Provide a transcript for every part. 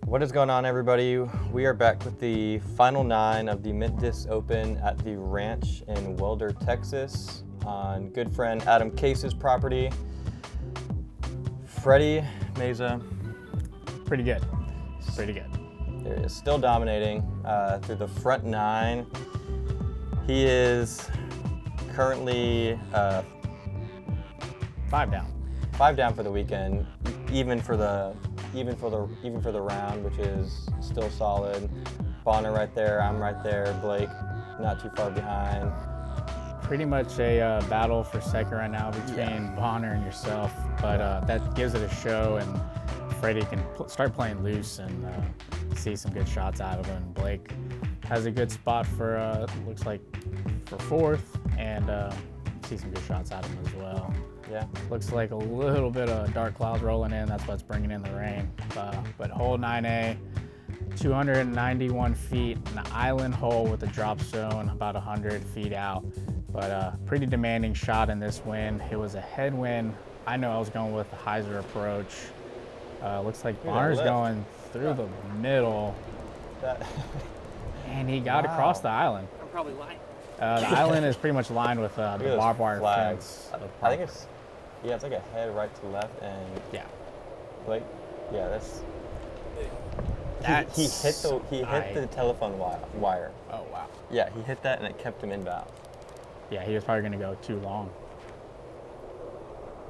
What is going on, everybody? We are back with the final 9 of the Mint Discs Open at the Ranch in Waelder, Texas, on good friend Adam Case's property. Fredy Meza. Pretty good. Pretty good. There he is, still dominating through the front 9. He is currently 5 down. 5 down for the weekend, even for the round, which is still solid. Bonner right there, I'm right there, Blake not too far behind. Pretty much a battle for second right now between Bonner and yourself, but that gives it a show, and Fredy can start playing loose and see some good shots out of him. Blake has a good spot for looks like for 4th, and see some good shots out of him as well. Yeah. Looks like a little bit of dark clouds rolling in. That's what's bringing in the rain. But hole 9A, 291 feet, an island hole with a drop zone about 100 feet out. But pretty demanding shot in this wind. It was a headwind. I know I was going with the hyzer approach. Looks like Bonner's going through the middle. And he got across the island. I'm probably lying. The island is pretty much lined with the barbed wire fence. I think it's like a head right to left, and Blake, he hit the telephone wire. Oh wow. Yeah, he hit that and it kept him inbound. Yeah, he was probably going to go too long.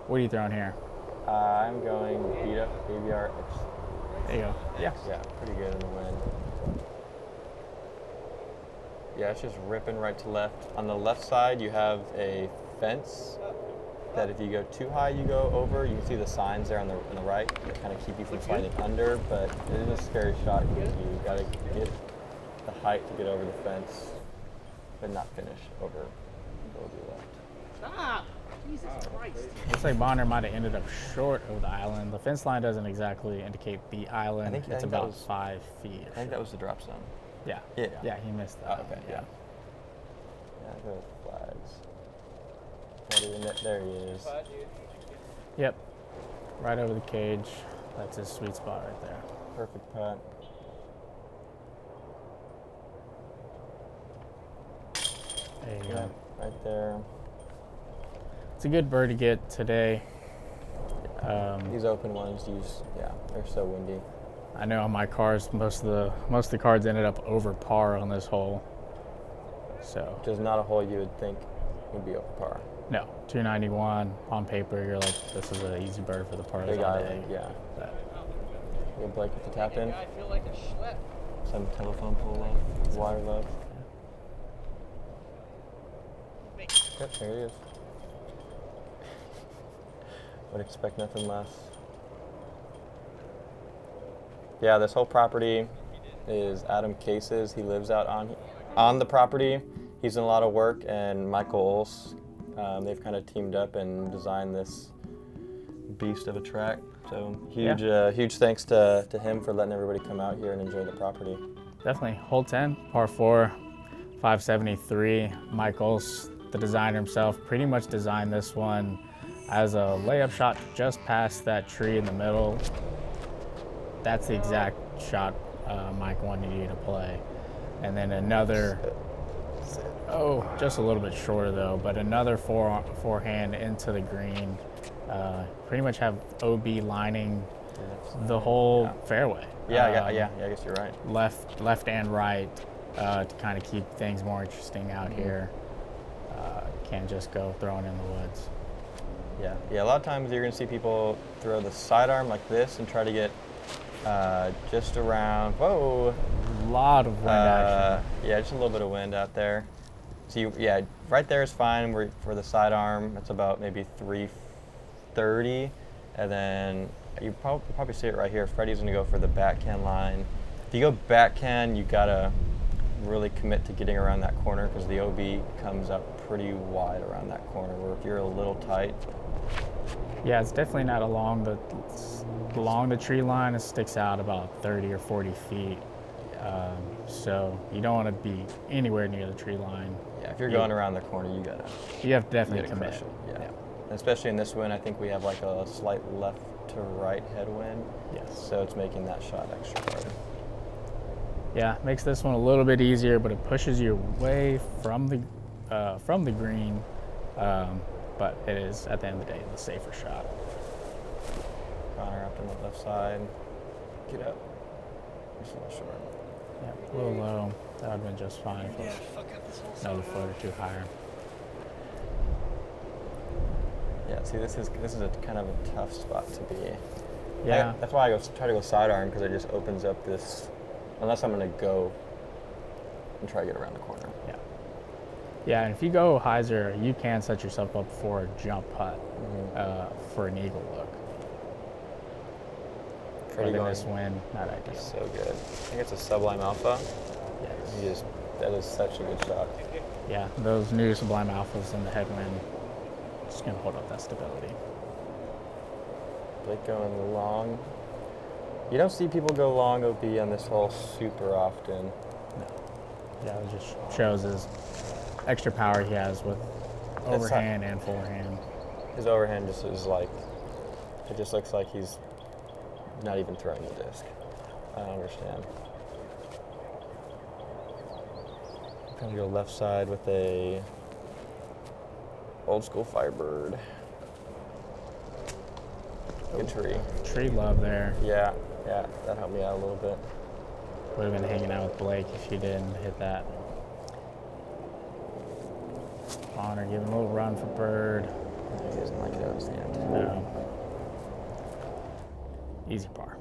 What are you throwing here? I'm going beat up BBR. There you go. Yeah. Yeah, pretty good in the wind. Yeah, it's just ripping right to left. On the left side, you have a fence that if you go too high, you go over. You can see the signs there on the right that kind of keep you from sliding under, but it is a scary shot because you got to get the height to get over the fence, but not finish over the left. Stop! Jesus Christ. Looks like Bonner might have ended up short of the island. The fence line doesn't exactly indicate the island. I think it's about 5 feet. I think that was the drop zone. Yeah. Yeah. Yeah, he missed that. Okay, yeah. Yeah, I go with flags. There he is. Yep. Right over the cage. That's his sweet spot right there. Perfect putt. There you go. Right there. It's a good bird to get today. These open ones, they're so windy. I know on my cars, most of the cards ended up over par on this hole. So. Which is not a hole you would think would be over par. No, 291 on paper. You're like, this is an easy bird for the par. Big island, yeah. You have Blake with the tap in. I feel like a schlep. Some telephone pole left, water left. Yep, there he is. Would expect nothing less. Yeah, this whole property is Adam Case's. He lives out on the property. He's done a lot of work, and Michael Olse, they've kind of teamed up and designed this beast of a track. So huge thanks to him for letting everybody come out here and enjoy the property. Definitely. Hole 10, par 4, 573. Mike Olse, the designer himself, pretty much designed this one as a layup shot just past that tree in the middle. That's the exact shot Mike wanted you to play. And then another, just a little bit shorter though, but another forehand into the green. Pretty much have OB lining the whole fairway. Yeah, I guess you're right. Left and right to kind of keep things more interesting out here. Can't just go throwing in the woods. Yeah. A lot of times you're gonna see people throw the sidearm like this and try to get just around. Whoa! A lot of wind action. Yeah, just a little bit of wind out there. So right there is fine. For the sidearm, it's about maybe 330, and then you probably see it right here. Fredy's gonna go for the backhand line. If you go backhand, you gotta really commit to getting around that corner because the OB comes up pretty wide around that corner. Where if you're a little tight. Yeah, it's definitely not along the tree line. It sticks out about 30 or 40 feet. So you don't want to be anywhere near the tree line. Yeah, if you're going around the corner, you have to definitely commit. Yeah. especially in this wind, I think we have like a slight left to right headwind. Yes. So it's making that shot extra hard. Yeah, makes this one a little bit easier, but it pushes you away from the green. But it is, at the end of the day, the safer shot. Connor up on the left side. Get up. Just a little short. Yeah, a little low. That would have been just fine if it was another foot or two higher. Yeah, see, this is a kind of a tough spot to be. Yeah. That's why I try to go sidearm, because it just opens up this, unless I'm going to go and try to get around the corner. Yeah. Yeah, and if you go hyzer, you can set yourself up for a jump putt for an eagle look. But in this wind, not ideal. So good. I think it's a Sublime Alpha. Yes. That is such a good shot. Yeah, those new Sublime Alphas in the headwind just gonna hold up that stability. Blake going long. You don't see people go long OB on this hole super often. No. Yeah, it just shows his extra power he has with overhand and forehand. His overhand just is like, it just looks like he's not even throwing the disc. I don't understand. I'm gonna go left side with a old school Firebird. Good tree. Tree love there. Yeah, that helped me out a little bit. Would have been hanging out with Blake if you didn't hit that. Honor giving a little run for bird. He doesn't like it out of his hand. No. Easy par.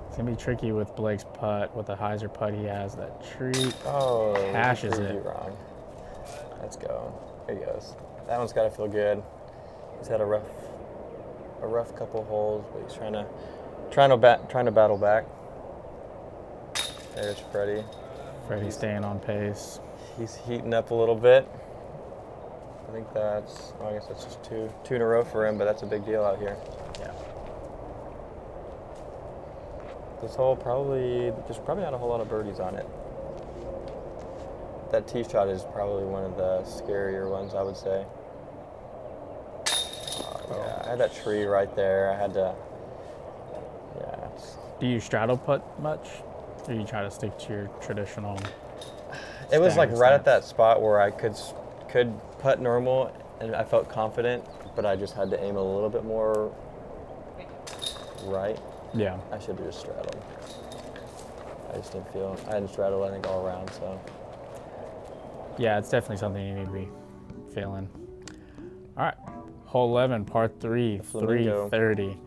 It's gonna be tricky with Blake's putt, with the hyzer putt he has. That tree cashes proved you it. wrong. Let's go. There he goes. That one's got to feel good. He's had a rough couple holes, but he's trying to battle back. There's Fredy. Fredy staying on pace. He's heating up a little bit. I think I guess that's just two in a row for him, but that's a big deal out here. Yeah. This hole probably not a whole lot of birdies on it. That tee shot is probably one of the scarier ones, I would say. Yeah, I had that tree right there. I had to. Yeah. Do you straddle putt much, or you try to stick to your traditional? It was like standard right at stance? that spot where I could putt normal, and I felt confident, but I just had to aim a little bit more right. Yeah. I should have just straddled. I just didn't feel. I hadn't straddled, I think, all around. So. Yeah, it's definitely something you need to be feeling. All right, hole 11, par 3, Flamingo. 330,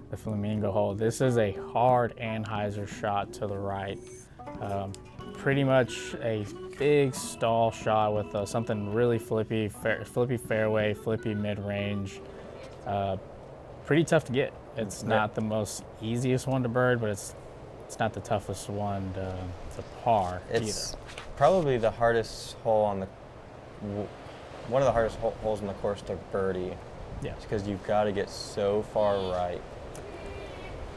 the Flamingo hole. This is a hard anhyzer shot to the right. Pretty much a big stall shot with something really flippy fairway, flippy mid-range. Pretty tough to get. It's not the most easiest one to bird, but it's not the toughest one to par It's either. probably the hardest hole on the, one of the hardest holes in the course to birdie. Yeah. Because you've got to get so far right.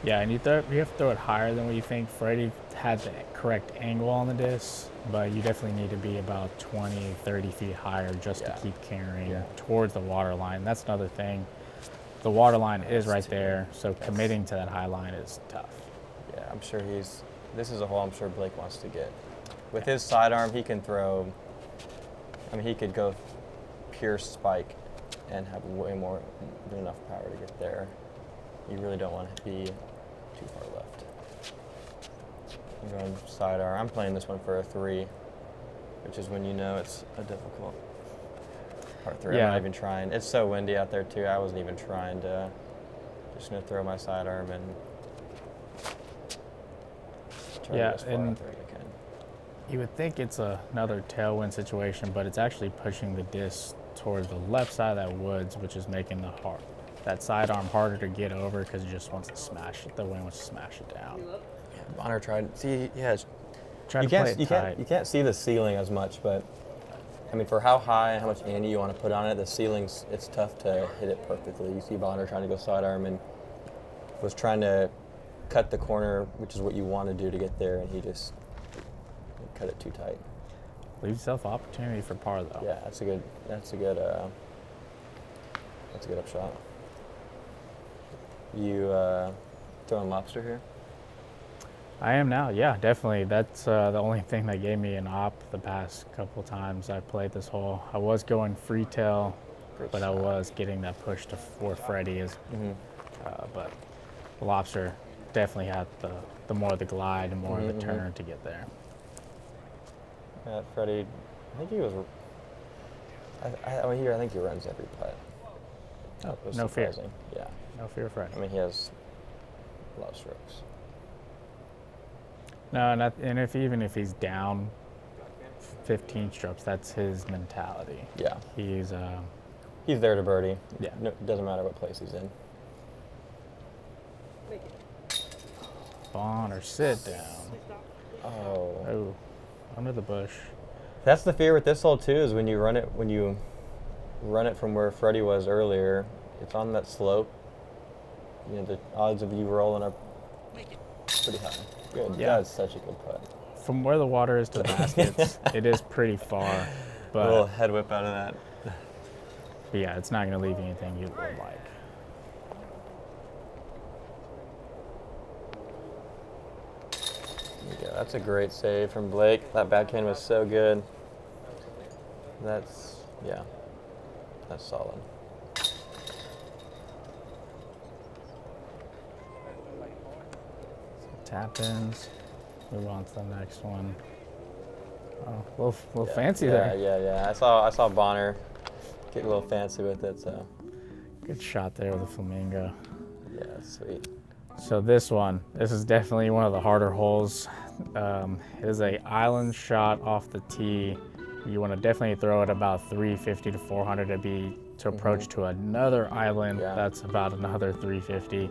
Yeah, and you have to throw it higher than what you think. Fredy had the correct angle on the disc, but you definitely need to be about 20, 30 feet higher just to keep carrying towards the water line. That's another thing. The water line is right there, so committing to that high line is tough. Yeah, I'm sure this is a hole I'm sure Blake wants to get. With his sidearm, he can throw, he could go pure spike and have way more than enough power to get there. You really don't want to be too far left. I'm going sidearm. I'm playing this one for a 3, which is when you know it's a difficult par 3. Yeah. I'm not even trying. It's so windy out there too. I wasn't even trying to. Just gonna throw my sidearm and try to get as far and out there as I can. you would think it's another tailwind situation, but it's actually pushing the disc towards the left side of that woods, which is making that sidearm harder to get over because it just wants to smash it. The wind wants to smash it down. Yeah, Bonner tried. See, yeah, Try to play it tight. you can't see the ceiling as much, but for how high and how much ante you want to put on it, the ceiling's, it's tough to hit it perfectly. You see Bonner trying to go sidearm and was trying to cut the corner, which is what you want to do to get there, and he just cut it too tight. Leave yourself opportunity for par though. Yeah, that's a good upshot. You throwing lobster here? I am now, yeah, definitely. That's the only thing that gave me an op the past couple times I played this hole. I was going free tail, but I was getting that push to for Fredy. But the lobster definitely had the more the glide and more of the turn to get there. Yeah, Fredy, I think he was. I think he runs every putt. Oh, It was no fear. surprising. Yeah, No fear, Fredy. I mean he has a lot of strokes. No, and even if he's down 15 strokes, that's his mentality. Yeah, He's he's there to birdie. Yeah. No, it doesn't matter what place he's in. on or sit down. Oh. Oh, under the bush. That's the fear with this hole too, is when you run it from where Fredy was earlier, it's on that slope. You know, the odds of you rolling are pretty high. Good. Yeah. That's such a good putt. From where the water is to the baskets, it is pretty far. A But little head whip out of that. yeah, it's not going to leave you anything you would like. There you go. That's a great save from Blake. That backhand was so good. That's solid. Tap ins. Move on to the next one. Oh, a little Yeah, fancy yeah, there. Yeah. I saw Bonner get a little fancy with it, so Good shot there with the flamingo. yeah, that's sweet. So this is definitely one of the harder holes. It is a island shot off the tee. You want to definitely throw it about 350 to 400 to approach to another island. Yeah. That's about another 350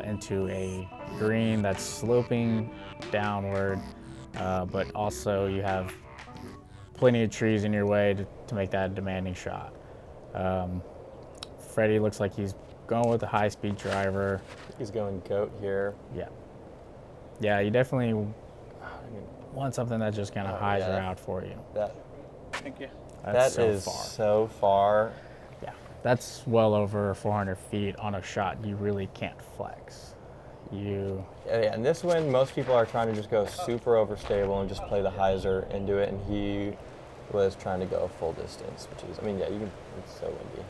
into a green that's sloping downward, but also you have plenty of trees in your way to make that a demanding shot. Fredy looks like he's going with a high-speed driver. He's going goat here. Yeah, you definitely want something that just kind of highs her out for you. Thank you. That's That is so far. Yeah, that's well over 400 feet on a shot you really can't flex. Yeah, and this one, most people are trying to just go super overstable and just play the hyzer into it, and he was trying to go full distance, which is, it's so windy.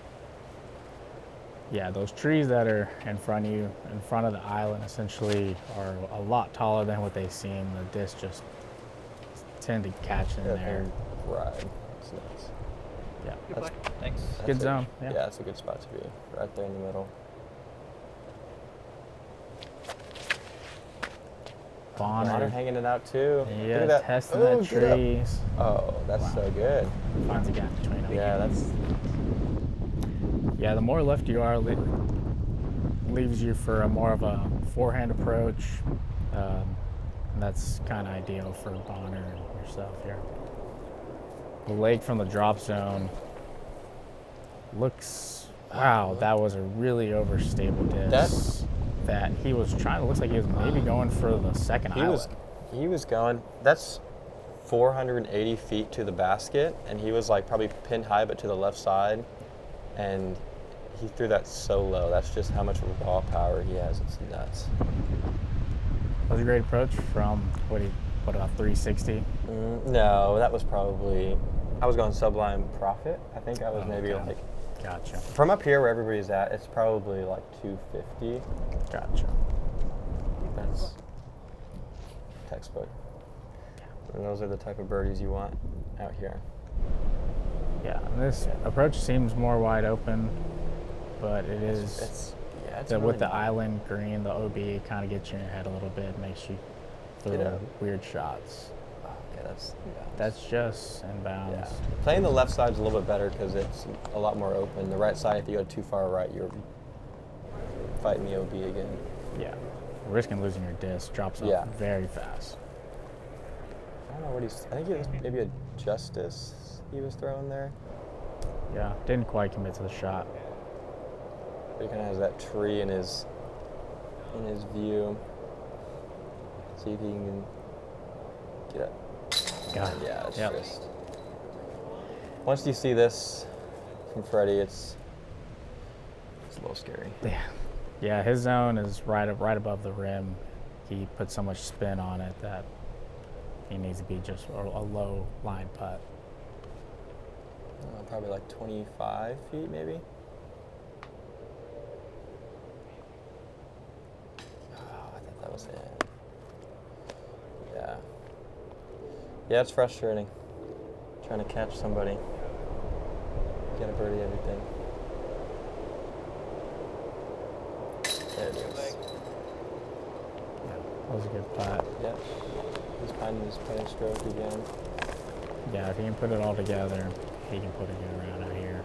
Yeah, those trees that are in front of you, in front of the island, essentially are a lot taller than what they seem. The discs just tend to catch in there. Ride. It's nice. Yeah, That's, Thanks. good zone. Yeah. Yeah, it's a good spot to be, right there in the middle. Bonner hanging it out too. Look Yeah, at that. testing Oh, that get up. trees. Oh, that's so good. Finds a gap between them. Yeah, that's. Yeah, the more left you are, leaves you for a more of a forehand approach. And that's kind of ideal for Bonner and yourself here. The lake from the drop zone looks, wow, that was a really overstable disc. That he was trying, looks like he was maybe going for the second island. He was going, that's 480 feet to the basket, and he was like probably pinned high but to the left side, and he threw that so low. That's just how much raw power he has. It's nuts. That was a great approach from, what about 360? No, that was probably, I was going Sublime Profit. I think I was maybe okay. like, Gotcha. from up here where everybody's at, it's probably like 250. Gotcha. That's textbook. And those are the type of birdies you want out here. Yeah, and this approach seems more wide open, but it is. It's With really the island green, the OB kind of gets you in your head a little bit, makes you throw weird shots. Okay, That's just inbounds. yeah. Playing the left side's a little bit better because it's a lot more open. The right side, if you go too far right, you're fighting the OB again. Yeah. Risking losing your disc drops off very fast. I don't know what I think it was maybe a Justice he was throwing there. Yeah, didn't quite commit to the shot. But he kind of has that tree in his view. See if he can get up. God. Yeah, it's Yep. just once you see this from Fredy, it's a little scary. Yeah, his zone is right above the rim. He puts so much spin on it that he needs to be just a low line putt. Probably like 25 feet, maybe. Oh, I thought that was it. Yeah. Yeah, it's frustrating. Trying to catch somebody. Get a birdie, everything. There it is. Yeah, that was a good putt. Yep. He's finding his putting stroke again. Yeah, if he can put it all together, he can put a good round out here.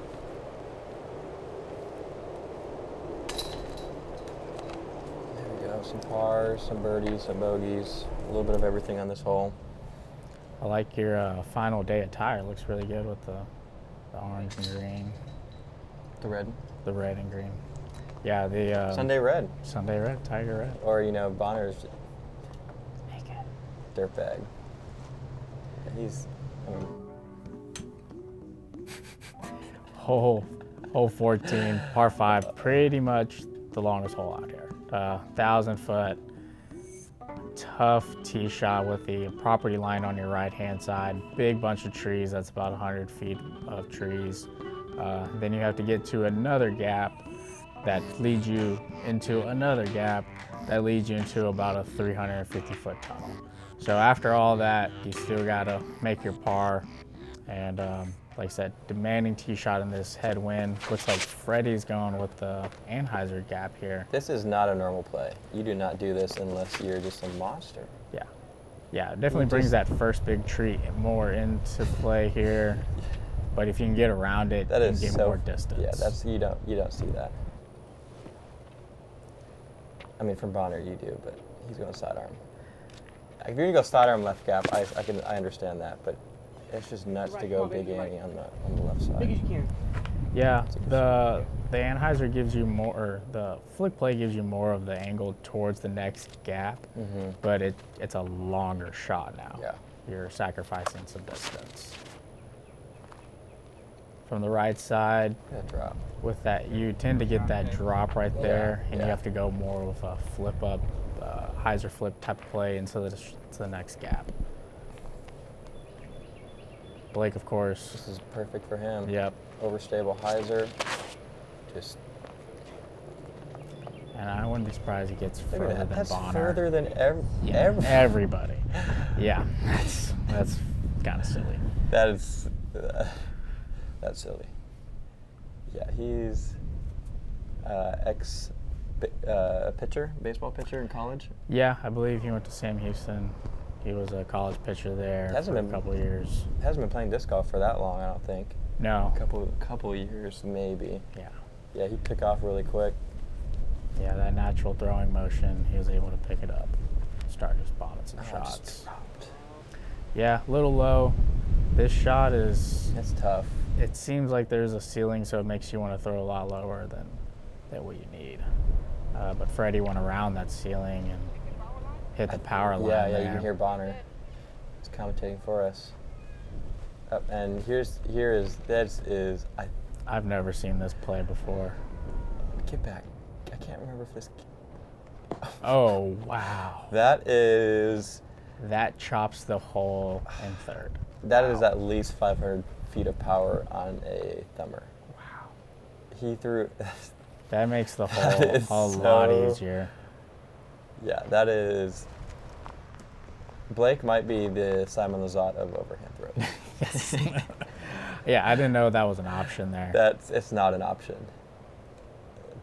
There we go. Some pars, some birdies, some bogeys. A little bit of everything on this hole. I like your final day attire. It looks really good with the orange and green, The red. the red and green. Yeah, the Sunday red. Sunday red, tiger red. Or, Bonner's Naked. dirtbag. He's, Hole 14, par 5, pretty much the longest hole out here. 1,000-foot, tough tee shot with the property line on your right-hand side. Big bunch of trees. That's about 100 feet of trees. Then you have to get to another gap that leads you into another gap that leads you into about a 350-foot tunnel. So after all that, you still gotta make your par. And like I said, demanding tee shot in this headwind. Looks like Fredy's going with the Anheuser gap here. this is not a normal play. You do not do this unless you're just a monster. Yeah, it definitely brings that first big tree more into play here. But if you can get around it, That you is can get so, more distance. Yeah, that's you don't see that. I mean, from Bonner you do, but he's going sidearm. If you're gonna go sidearm left gap, I understand that, but it's just nuts to go big Annie on the left Big as side. you can. Yeah, the Anheuser gives you more, or the flick play gives you more of the angle towards the next gap, but it's a longer shot now. Yeah. You're sacrificing some distance. From the right side, Good drop. with that, you tend to get that drop right there, and yeah. you have to go more with a flip up, hyzer flip type of play into the next gap. Blake, of course. This is perfect for him. Yep. Overstable hyzer. Just And I wouldn't be surprised he gets look further at that. than That's Bonner. further than Everybody. Yeah, that's kind of silly. That is that's silly. Yeah, he's baseball pitcher in college. Yeah, I believe he went to Sam Houston. He was a college pitcher there Hasn't for a been- couple of years. Hasn't been playing disc golf for that long, I don't think. No. Couple years maybe. Yeah. Yeah, he took off really quick. Yeah, that natural throwing motion, he was able to pick it up. Start just bombing some Oh, shots. just dropped. Yeah, a little low. This shot is, It's tough. it seems like there's a ceiling, so it makes you want to throw a lot lower than what you need. But Fredy went around that ceiling and hit the power line Yeah, there. you can hear Bonner. He's commentating for us. And this is I've never seen this play before. get back. I can't remember if this. Oh, wow. That is That chops the hole in third. that is at least 500 feet of power on a thumber. Wow. He threw. That makes the That hole is a lot so- easier. Yeah, that is. Blake might be the Simon Lizotte of overhand throws. Yeah, I didn't know that was an option there. It's not an option,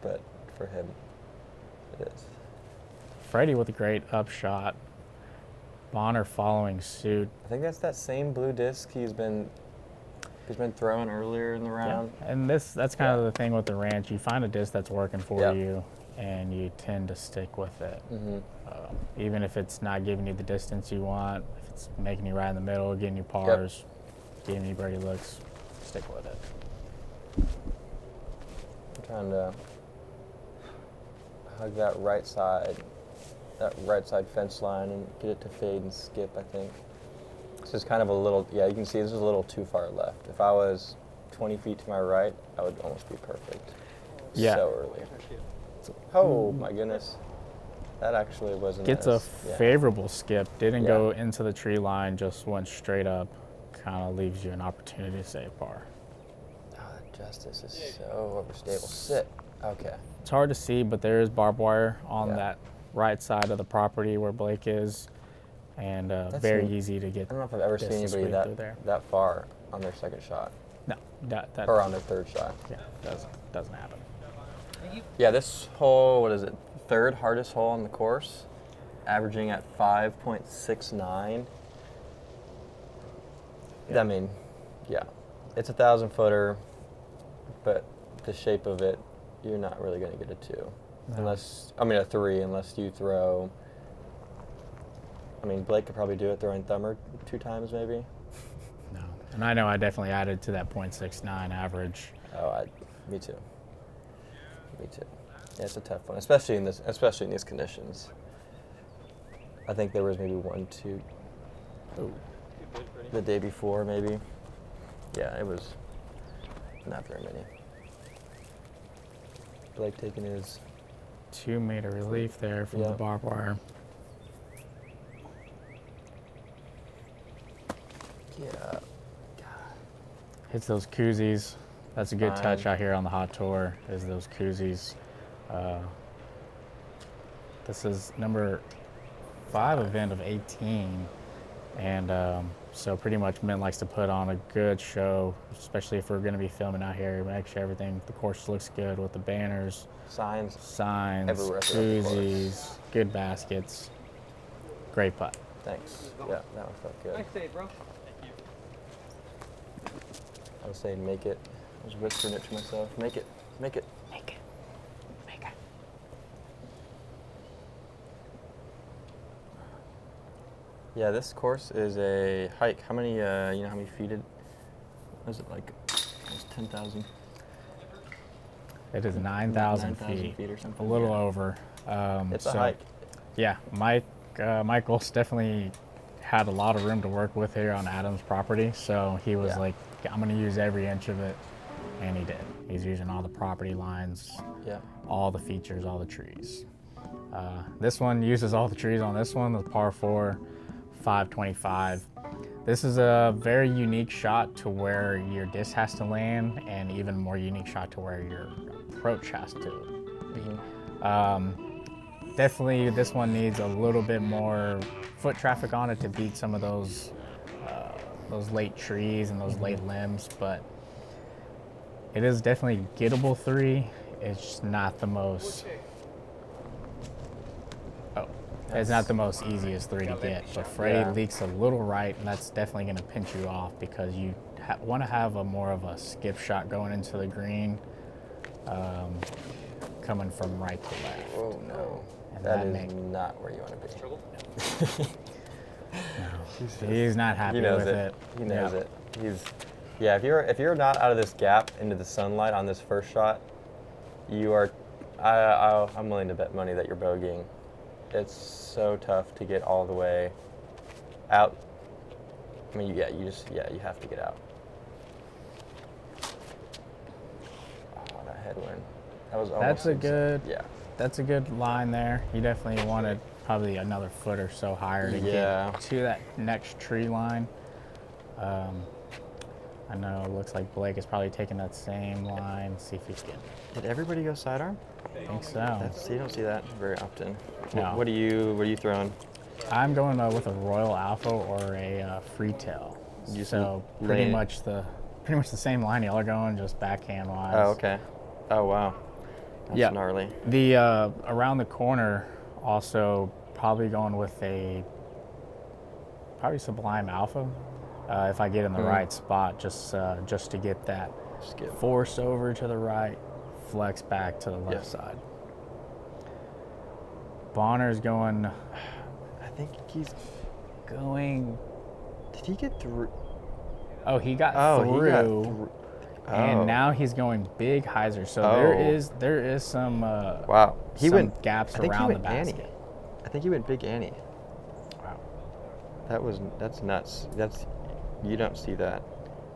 but for him, it is. Fredy with a great upshot. Bonner following suit. I think that's that same blue disc he's been throwing earlier in the round. And that's kind of the thing with the Ranch. You find a disc that's working for Yep. you, and you tend to stick with it. Mm-hmm. Even if it's not giving you the distance you want, if it's making you right in the middle, getting you pars, giving you birdie looks, stick with it. I'm trying to hug that right side fence line and get it to fade and skip, I think. This is kind of a little, yeah, you can see this is a little too far left. If I was 20 feet to my right, I would almost be perfect. Yeah. So early. Oh my goodness. That actually wasn't Gets as, a favorable skip. Didn't Yeah. go into the tree line, just went straight up. Kind of leaves you an opportunity to save par. Oh, that justice is so overstable. Sit. Okay. It's hard to see, but there is barbed wire on Yeah. that right side of the property where Blake is, and very easy to get. I don't know if I've ever seen distance anybody read through there. that far on their second shot. No, that Or on their third shot. yeah, doesn't happen. Yeah, this hole, what is it? Third hardest hole on the course, averaging at 5.69. I mean, yeah, it's a 1,000-footer, but the shape of it, you're not really going to get a 2. Unless, I mean, a 3, unless you throw, I mean, Blake could probably do it throwing thumber 2 times maybe. No, and I know I definitely added to that .69 average. Oh, me too. Me too. Yeah, it's a tough one, especially in these conditions. I think there was maybe 1, 2, the day before maybe. Yeah, it was not very many. Blake taking his 2-meter relief there from the Yeah. barbed wire. yeah. Hits those koozies. That's a good Fine. touch out here on the hot tour, is those koozies. This is number 5 event of 18. And so pretty much Mint likes to put on a good show, especially if we're going to be filming out here. Make sure everything, the course looks good with the banners, Signs. signs, Everywhere throughout the course. koozies, good baskets. Great putt. Thanks. Yeah, that one felt good. Nice save, bro. I was saying make it. I was whispering it to myself. Make it. Make it. Make it. Make it. Yeah, this course is a hike. How many, you know how many feet it, was it like almost 10,000? It is 9,000 9,000 feet, or something. a little yeah. over. It's a so, hike. Yeah, Michael's definitely had a lot of room to work with here on Adam's property, so he was Yeah. like, I'm going to use every inch of it, and he did. He's using all the property lines, Yeah. all the features, all the trees. This one uses all the trees on this one, the par 4, 525. This is a very unique shot to where your disc has to land, and even more unique shot to where your approach has to be. Definitely this one needs a little bit more foot traffic on it to beat some of those late trees and those late limbs, but it is definitely gettable 3. It's just not the most it's not the most easiest 3 to get, but Fredy Yeah. leaks a little right, and that's definitely going to pinch you off because you want to have a more of a skip shot going into the green, coming from right to left. Oh no. And That that is make- not where you want to be. He's not happy He knows with it. it. He knows Yeah. it. Yeah. If you're not out of this gap into the sunlight on this first shot, you are. I'm willing to bet money that you're bogeying. It's so tough to get all the way out. I mean, you have to get out. Oh, that headwind. That was almost. That's a good. Yeah. That's a good line there. You definitely wanted probably another foot or so higher to Yeah. get to that next tree line. I know it looks like Blake is probably taking that same line. See if he can. Did everybody go sidearm? I think so. You don't see that very often. No. What are you throwing? I'm going with a Royal Alpha or a Free Tail. You So can pretty lay- much the same line y'all are going, just backhand wise. Oh, okay. Oh, wow. That's Yeah. gnarly. The around the corner, also probably going with probably Sublime Alpha, if I get in the right spot, just to get that Skip. force over to the right, flex back to the left Yeah. side. Bonner's going. I think he's. Going. Did he get through? Oh, he got Oh, through. he got through. And Oh. now he's going big hyzer. So Oh. there is some Wow. He some went gaps I think he around the went Annie. basket. I think he went big Annie. Wow. That's nuts. You don't see that.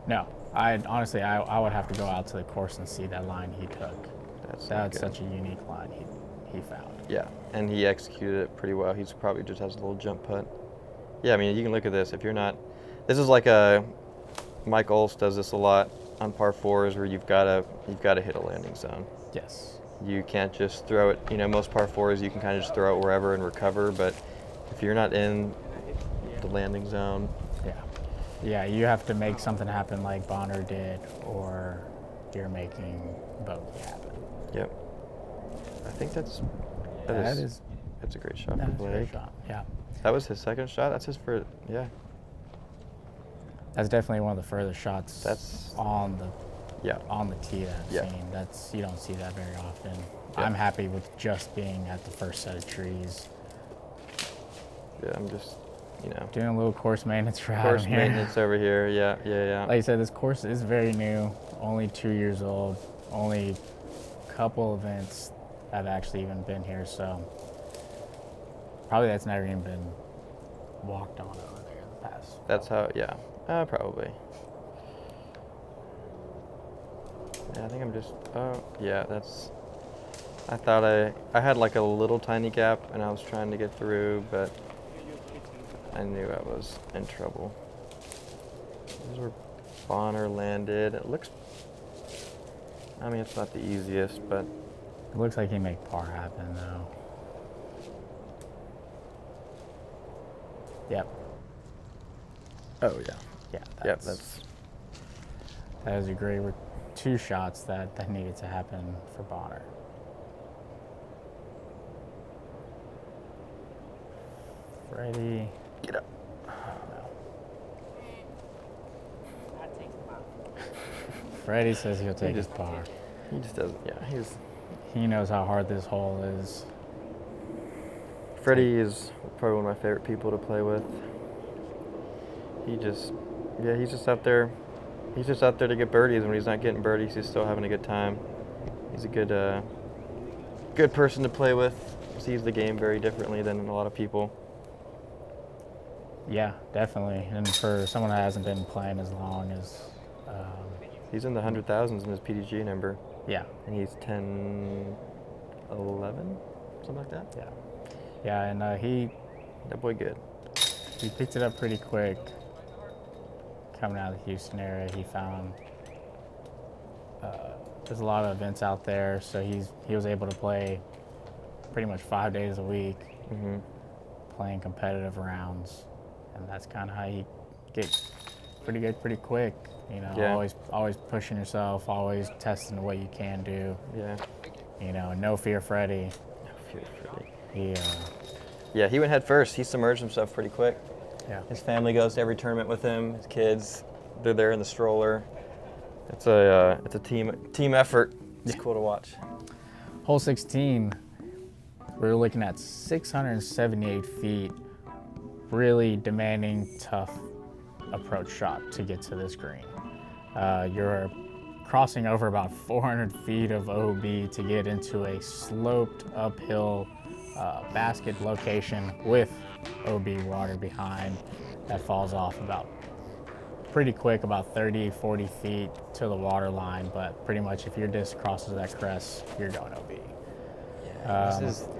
No, I honestly I would have to go out to the course and see that line he took. That's That's such a unique line he found. Yeah, and he executed it pretty well. He's probably just has a little jump putt. Yeah, I mean, you can look at this. If you're not, this is like Mike Olst does this a lot on par fours where you've got to hit a landing zone. Yes. You can't just throw it. You know, most par fours you can kind of just throw it wherever and recover, but if you're not in the landing zone, yeah, you have to make something happen like Bonner did, or you're making bogey happen. Yep. I think that's a great shot for That's a Blake. great shot. Yeah. That was his second shot. That's his first. Yeah. That's definitely one of the furthest shots. That's on the tee that I've seen. You don't see that very often. Yeah. I'm happy with just being at the first set of trees. Yeah, I'm just, doing a little course maintenance for course Adam here. maintenance over here. Yeah. Like I said, this course is very new, only 2 years old, only a couple events have actually even been here, so probably that's never even been walked on over there in the past. That's how. Yeah. Probably. Yeah, I think I'm just. Oh, yeah. That's. I thought I had like a little tiny gap, and I was trying to get through, but I knew I was in trouble. This is where Bonner landed. It looks. I mean, it's not the easiest, but. It looks like he made par happen, though. Yep. Oh yeah. Yeah. That's. That was a great. Two shots that needed to happen for Bonner. Fredy. Get up. That takes him out. Fredy says he'll take his par. He just doesn't. Yeah, He knows how hard this hole is. Fredy is probably one of my favorite people to play with. He's just out there. He's just out there to get birdies. When he's not getting birdies, he's still having a good time. He's a good person to play with. Sees the game very differently than a lot of people. Yeah, definitely. And for someone that hasn't been playing as long as, He's in the 100,000s in his PDG number. yeah, And he's 10, 11, something like that. yeah, and That boy good. he picked it up pretty quick. Coming out of the Houston area, he found there's a lot of events out there, so he was able to play pretty much 5 days a week, Mm-hmm. playing competitive rounds, and that's kind of how you get pretty good pretty quick. Yeah. Always pushing yourself, always testing what you can do. Yeah. No fear, Fredy. Yeah, he went head first. He submerged himself pretty quick. Yeah. His family goes to every tournament with him. His kids, they're there in the stroller. It's a team effort. It's cool to watch. Hole 16, we're looking at 678 feet, really demanding, tough approach shot to get to this green. You're crossing over about 400 feet of OB to get into a sloped uphill basket location with OB water behind that falls off about pretty quick, about 30, 40 feet to the water line, but pretty much if your disc crosses that crest, you're going OB.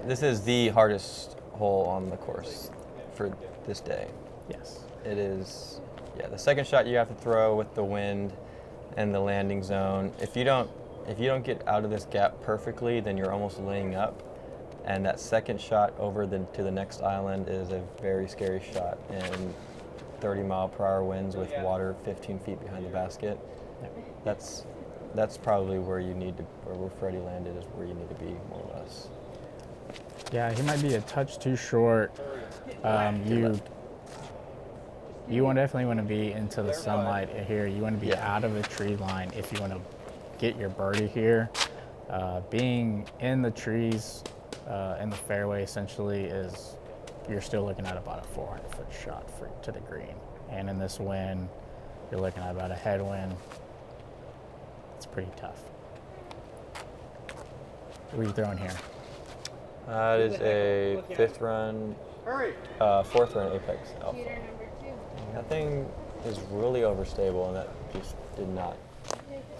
This is the hardest hole on the course for this day. Yes. It is. Yeah, the second shot you have to throw with the wind and the landing zone. If you don't get out of this gap perfectly, then you're almost laying up. And that second shot over to the next island is a very scary shot. And 30-mile-per-hour winds with water 15 feet behind the basket. That's probably where you need to, or where Fredy landed is where you need to be, more or less. Yeah, he might be a touch too short. You definitely want to be into the sunlight here. You want to be out of the tree line if you want to get your birdie here. Being in the trees, in the fairway essentially you're still looking at about a 400-foot shot to the green. And in this wind, you're looking at about a headwind. It's pretty tough. What are you throwing here? It is a fourth run Apex Alpha. That thing is really overstable, and that just did not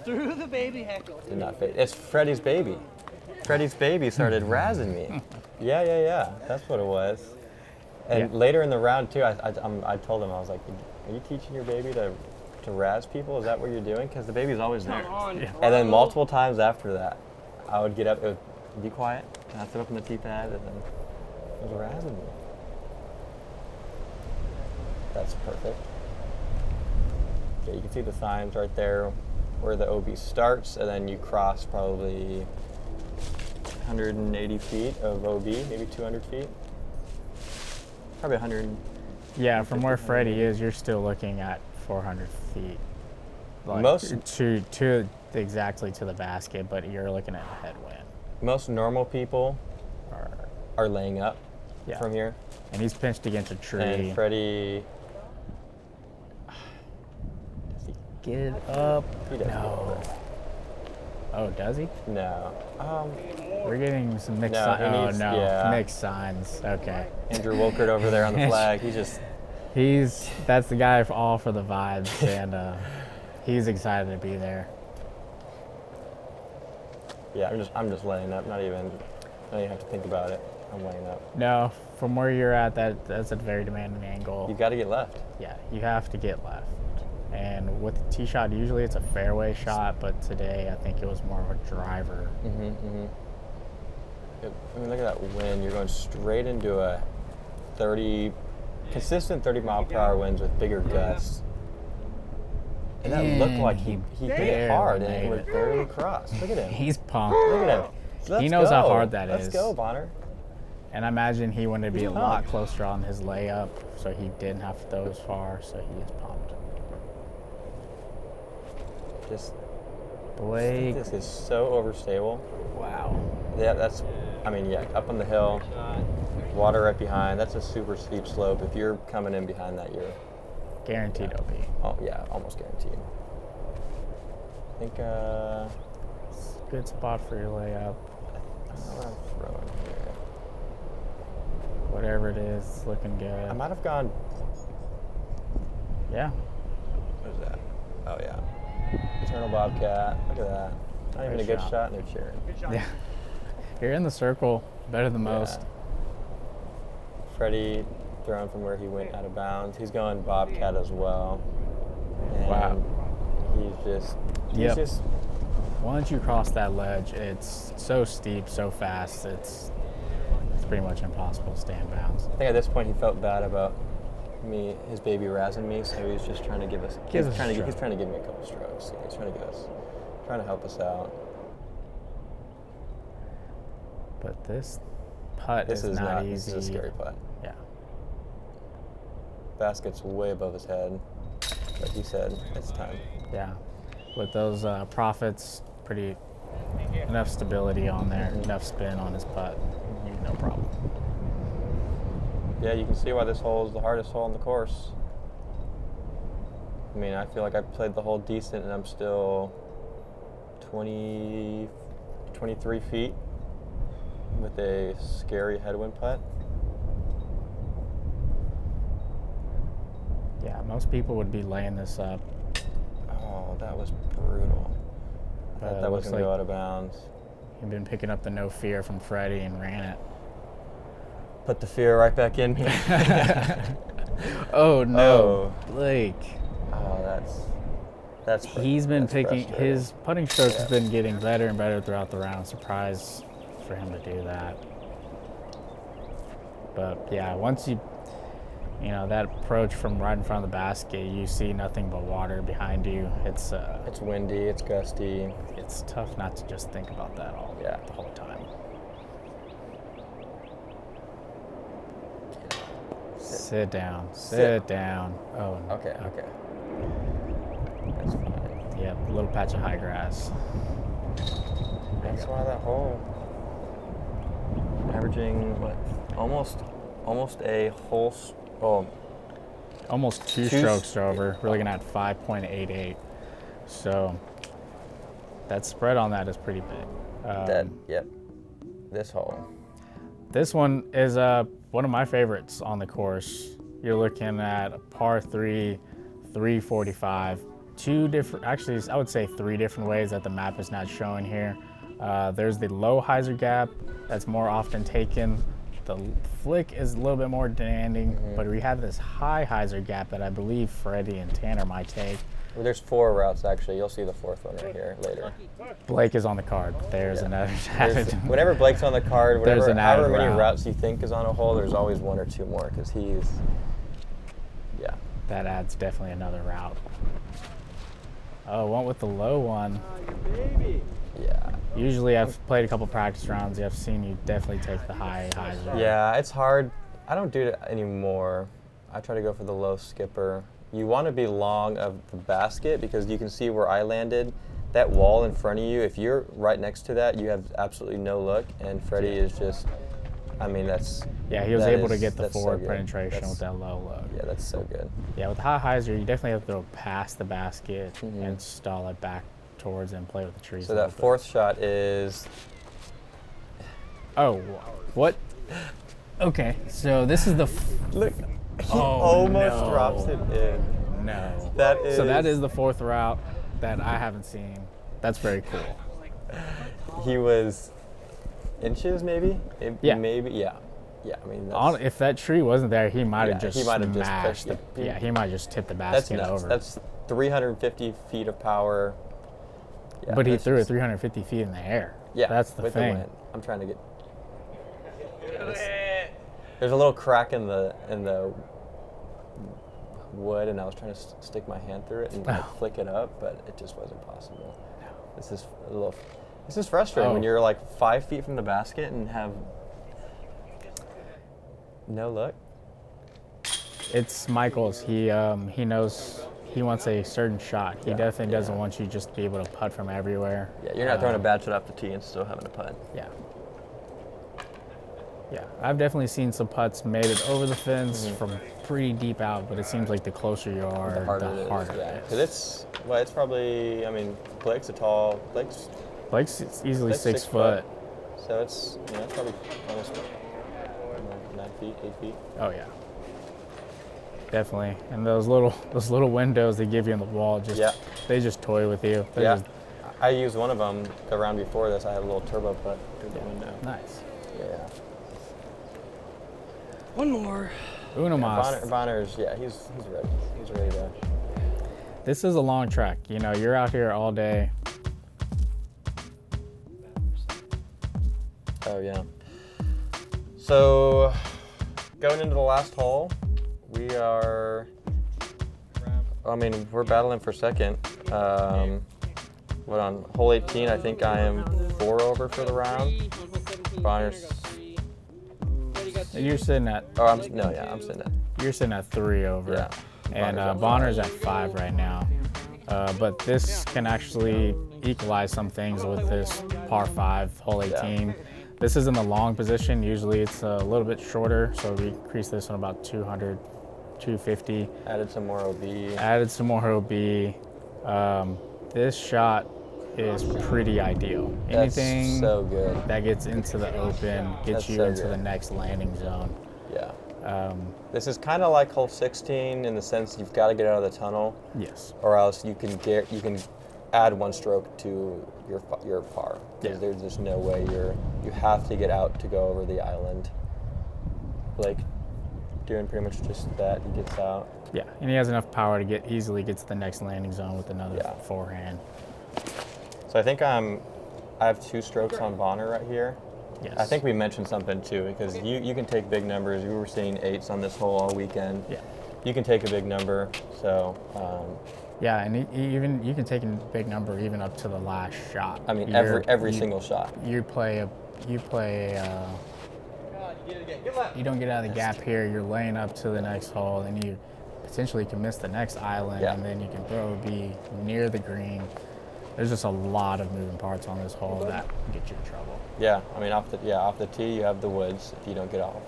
Through the baby heckle. fit. It's Fredy's baby. Fredy's baby started razzing me. Yeah. That's what it was. And later in the round too, I told him, I was like, "Are you teaching your baby to razz people? Is that what you're doing?" Because the baby's always there. Yeah. And then multiple times after that, I would get up, it would be quiet, and I'd sit up in the tee pad, and then it was razzing me. That's perfect. Okay, you can see the signs right there where the OB starts, and then you cross probably 180 feet of OB, maybe 200 feet. Probably 100. Yeah, from where Fredy is, you're still looking at 400 feet. Like, Most- to exactly to the basket, but you're looking at a headwind. Most normal people are laying up from here. And he's pinched against a tree. And Fredy, Get it up. he doesn't go No. over. Oh, does he? No. We're getting some mixed No, signs. he Oh, needs- no. yeah. Mixed signs. Okay. Andrew Wilkert over there on the flag. That's the guy all for the vibes, and he's excited to be there. Yeah, I'm just laying up. Not even have to think about it. I'm laying up. No, from where you're at, that's a very demanding angle. You got to get left. Yeah, you have to get left. And with the tee shot, usually it's a fairway shot, but today I think it was more of a driver. I mean, look at that wind. You're going straight into a consistent 30 mile per hour winds with bigger gusts. And that looked like he hit it hard, and it would barely cross. Look at him. He's pumped. Look at him. Let's He knows how go. hard that Let's is. go, Bonner. And I imagine he wanted to be a He's lot pumped. closer on his layup, so he didn't have to throw as far, so he is pumped. Just Blake, this is so overstable. wow. Yeah, up on the hill, water right behind. That's a super steep slope. If you're coming in behind that, you're Guaranteed OB. oh yeah, almost guaranteed. I think It's a good spot for your layup. I don't know what I'm throwing here. Whatever it is, it's looking good. I might have gone. Yeah. What is that? Oh yeah, Eternal Bobcat. Look at that. Not even a Great good shot. shot, and they're cheering. Good shot. Yeah. You're in the circle better than Yeah. most. Fredy throwing from where he went out of bounds. He's going Bobcat as well. And Wow. He's Yep. just Once you cross that ledge, it's so steep, so fast, it's pretty much impossible to stay in bounds. I think at this point he felt bad about his baby razzing me, so he's just trying to give us. Give us a He's stroke. trying to give me a couple strokes. He's trying to trying to help us out. But this putt This is not easy. easy. This is a scary putt. Yeah. Basket's way above his head, but he said it's time. Yeah. With those profits, pretty enough stability on there, enough spin on his putt, no problem. Yeah, you can see why this hole is the hardest hole on the course. I mean, I feel like I played the hole decent, and I'm still 23 feet with a scary headwind putt. Yeah, most people would be laying this up. Oh, that was brutal. I thought that was looks going to go like- out of bounds. You've been picking up the no fear from Fredy and ran it. Put the fear right back in me. Oh no, Oh. Blake. Oh, that's. He's been that's picking frustrating. his putting strokes has been getting better and better throughout the round. Surprised for him to do that. But yeah, once you that approach from right in front of the basket, you see nothing but water behind you. It's windy. It's gusty. it's tough not to just think about that the whole time. Sit down. Sit down. Oh, no. Okay. That's fine. Yep, a little patch of high grass. That's why that hole. Averaging what? Almost a whole. Almost two strokes over. We're looking at 5.88. So that spread on that is pretty big. Yep. This hole. This one is one of my favorites on the course. you're looking at a par 3, 345. Two different, actually, I would say 3 different ways that the map is not showing here. There's the low hyzer gap that's more often taken. The flick is a little bit more demanding, but we have this high hyzer gap that I believe Fredy and Tanner might take. Well, there's 4 routes actually. You'll see the 4th one right here later. Blake is on the card. There's another There's, whenever Blake's on the card, There's an however added many route. routes you think is on a hole, there's always 1 or 2 more because he's, yeah. That adds definitely another route. Oh, went with the low one. Yeah. Usually I've played a couple practice rounds. I've seen you definitely take the high hyzer. Yeah, it's hard. I don't do it anymore. I try to go for the low skipper. You want to be long of the basket because you can see where I landed. That wall in front of you, if you're right next to that, you have absolutely no look. And Fredy is just, I mean, that's... Yeah, he was able to get the that's so forward good. penetration with that low look. Yeah, that's so good. Yeah, with the high hyzer, you definitely have to throw past the basket and stall it back towards and play with the trees. So that 4th shot is... Oh, what? Okay, so this is the... Look, he Oh, almost no. drops it in. No. That is... So that is the 4th route that I haven't seen. That's very cool. He was inches, maybe? Yeah. Maybe, yeah. Yeah, I mean, that's, If that tree wasn't there, he might have Yeah, just he might have just smashed pushed the, it. Yeah, he might have just tipped the that's basket nuts. over. That's 350 feet of power. Yeah, But he that's threw it just- 350 feet in the air. Yeah, That's the with thing. The wind. I'm trying to get... There's a little crack in the wood, and I was trying to stick my hand through it and like, flick it up, but it just wasn't possible. This is a little... This is frustrating when you're like 5 feet from the basket and have no look. It's Michael's. He knows he wants a certain shot. He definitely doesn't want you just to be able to putt from everywhere. Yeah, you're not throwing a bad shot off the tee and still having a putt. Yeah. Yeah, I've definitely seen some putts made it over the fence from pretty deep out, but it seems like the closer you are, The harder it is. Yeah, because it's probably. I mean, Blake's Blake's easily Blake's 6 foot. So it's it's probably almost 9 feet, 8 feet. Oh yeah, definitely. And those little windows they give you in the wall, they just toy with you. They're just I used one of them the round before this. I had a little turbo putt through the window. nice. Yeah. One more. Uno mas. Bonner's, he's ready. He's ready to. This is a long track. You know, you're out here all day. Oh yeah. So going into the last hole, we're battling for second. On hole 18, I think I am 4 over for the round. Bonner's. You're sitting at I'm sitting at. You're sitting at 3 over. Yeah. And Bonner's at Bonner's at 5 right now. But this can actually equalize some things with this par 5, hole 18. This is in the long position. Usually it's a little bit shorter, so we increased this on about 200, 250. Added some more OB. Added some more OB. This shot is pretty ideal. Anything That's so good. that gets into the open gets That's you so into good. the next landing zone. Yeah. This is kind of like hole 16 in the sense you've got to get out of the tunnel, Yes. or else you can add 1 stroke to your par. Yeah. There's just no way you have to get out to go over the island. Blake doing pretty much just that. He gets out. Yeah, and he has enough power to easily get to the next landing zone with another forehand. So I think I have 2 strokes on Bonner right here. Yes. I think we mentioned something too, because you can take big numbers. We were seeing 8s on this hole all weekend. Yeah. You can take a big number. So Yeah, and even you can take a big number even up to the last shot. I mean, every single shot. You don't get out of the gap here. You're laying up to the next hole, and you potentially can miss the next island, and then you can be near the green. There's just a lot of moving parts on this hole that can get you in trouble. Yeah, I mean off the tee you have the woods if you don't get off.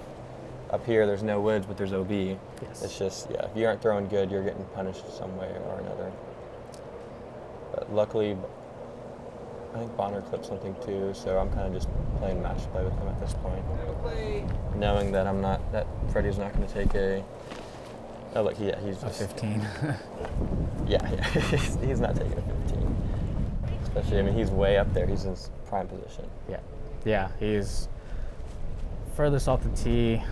Up here there's no woods, but there's OB. Yes. It's just if you aren't throwing good, you're getting punished some way or another. But luckily, I think Bonner clipped something too, so I'm kind of just playing match play with him at this point, knowing that Freddie's not going to take a Oh, look, yeah, he's A just 15. Yeah, he's not taking a 15. Especially, I mean, he's way up there. He's in his prime position. Yeah, he's furthest off the tee.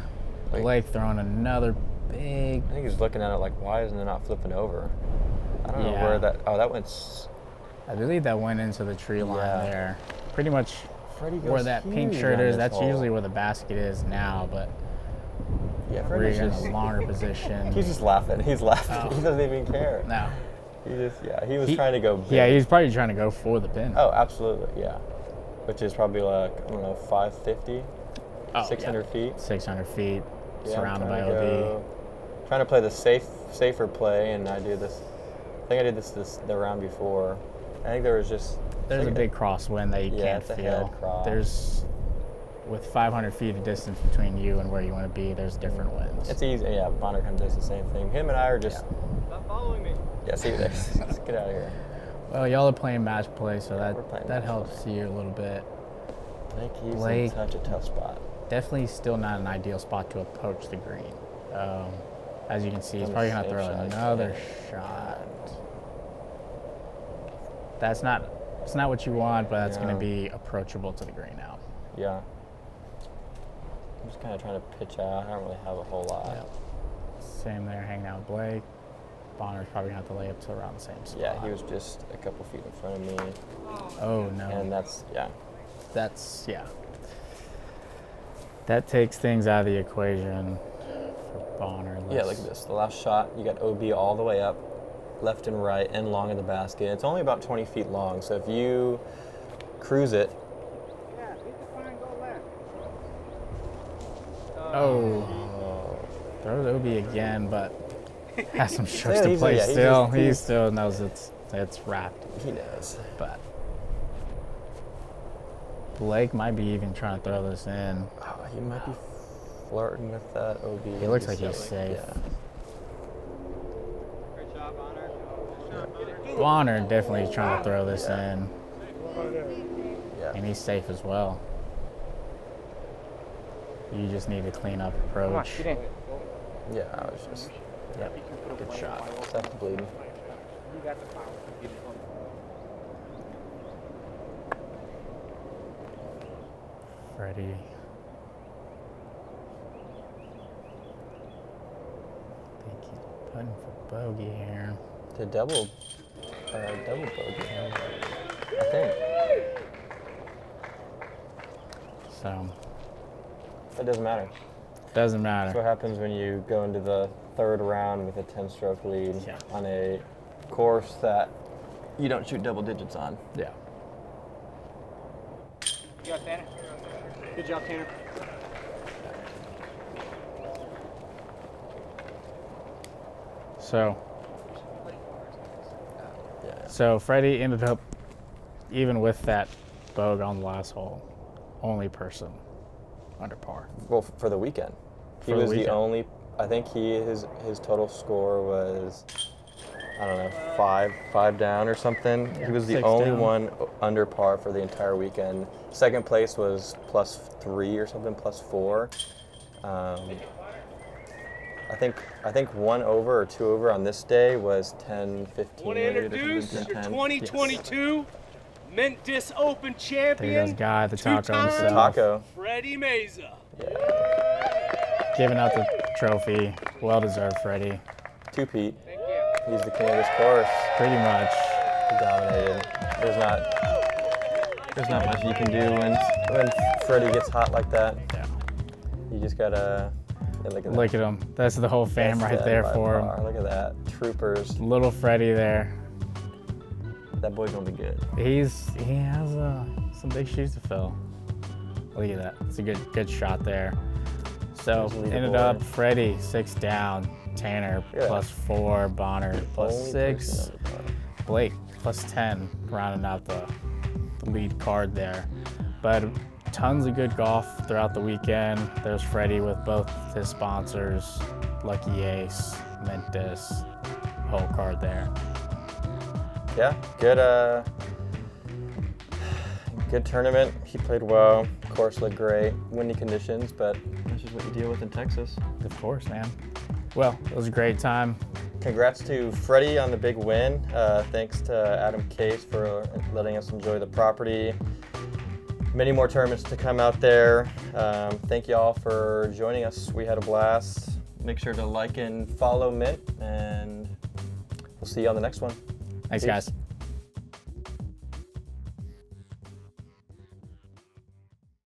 Like- Blake throwing another big. I think he's looking at it like, why isn't it not flipping over? I don't know Yeah. where that. Oh, that went. I believe that went into the tree line Yeah. there. Pretty much Fredy goes where that pink huge shirt on is. this That's hole. usually where the basket is now, but Yeah, we're Fredy's in just. a longer position. He's just laughing. He's laughing. Oh. He doesn't even care. No. He was trying to go big. Yeah, he's probably trying to go for the pin. Oh, absolutely, yeah. Which is probably like, I don't know, 550, 600 feet. 600 feet, Yeah, surrounded by I'm trying to OB. trying to play the safer play, and I do this. I think I did this the round before. I think there was just. There's a big crosswind that you Yeah, can't it's a feel. head cross. There's, with 500 feet of distance between you and where you want to be, there's different winds. It's easy. Yeah, Bonner kind of does the same thing. Him and I are just. Stop following me. Yeah, see you there. Let's get out of here. Well, y'all are playing match play, so we're playing that match helps you a little bit. Blake, he's in such a tough spot. Definitely still not an ideal spot to approach the green. As you can see, he's probably going to Safe throw shot. another shot. It's not what you want, but it's going to Yeah. be approachable to the green now. Yeah. I'm just kind of trying to pitch out. I don't really have a whole lot. Yep. Same there, hanging out with Blake. Bonner's probably going to have to lay up to around the same spot. Yeah, he was just a couple feet in front of me, Oh, no. and that's That takes things out of the equation for Bonner. Yeah, look at this. The last shot, you got OB all the way up, left and right, and long in the basket. It's only about 20 feet long, so if you cruise it, Yeah, hit the fine, go left. Oh. Throws OB again, but has some strokes Yeah, to he's- play yeah, he's still. just- He he's- still knows it's wrapped. he knows. But Blake might be even trying to throw this in. Oh, he might be flirting with that OB. He looks like Just he's so, safe. Yeah. Great job, Bonner. Bonner definitely trying to throw this in, Yeah. and he's safe as well. You just need to clean up approach. in. Yeah, I was just Yep. Good shot. stopped bleeding. You got the power. Get it on. Fredy. I think he's putting for bogey here. The double bogey. I think. So, It doesn't matter. doesn't That's what matter. happens when you go into the third round with a 10-stroke lead Yeah. on a course that you don't shoot double digits on. Yeah. You got Tanner. Good job, Tanner. So, Yeah. so Fredy ended up, even with that bogey on the last hole, only person under par. Well, for the weekend, he For the was the weekend. only. I think his total score was, I don't know, five down or something. Yeah, He was the 6 only down. one under par for the entire weekend. Second place was +3 or something, +4. I think 1 over or 2 over on this day was 10-15. Want to introduce your 2022 Mint Disc Open There champion, goes Guy, the taco two-time himself, Taco. Fredy Meza. giving out the trophy. Well deserved, Fredy. Two-peat. He's the king of this course. Pretty much. He dominated. There's not much you can do when Fredy gets hot like that. Yeah. You just gotta look at that. Look at him. That's the whole fam That's right dead there by for far. Look at that. Troopers. him. Little Fredy there. That boy's gonna be good. He has some big shoes to fill. Look at that. It's a good shot there. So There's the ended leaderboard. up Fredy 6 down, Tanner Yeah. +4, Bonner Only +6, person under par. Blake +10, rounding out the lead card there. But tons of good golf throughout the weekend. There's Fredy with both his sponsors, Lucky Ace, Mint Discs, whole card there. Yeah, good tournament. He played well. Course looked great. Windy conditions, but that's just what you deal with in Texas. Of course, man. Well, it was a great time. Congrats to Fredy on the big win. Thanks to Adam Case for letting us enjoy the property. Many more tournaments to come out there. Thank you all for joining us. We had a blast. Make sure to like and follow Mint, and we'll see you on the next one. Thanks, Peace. guys.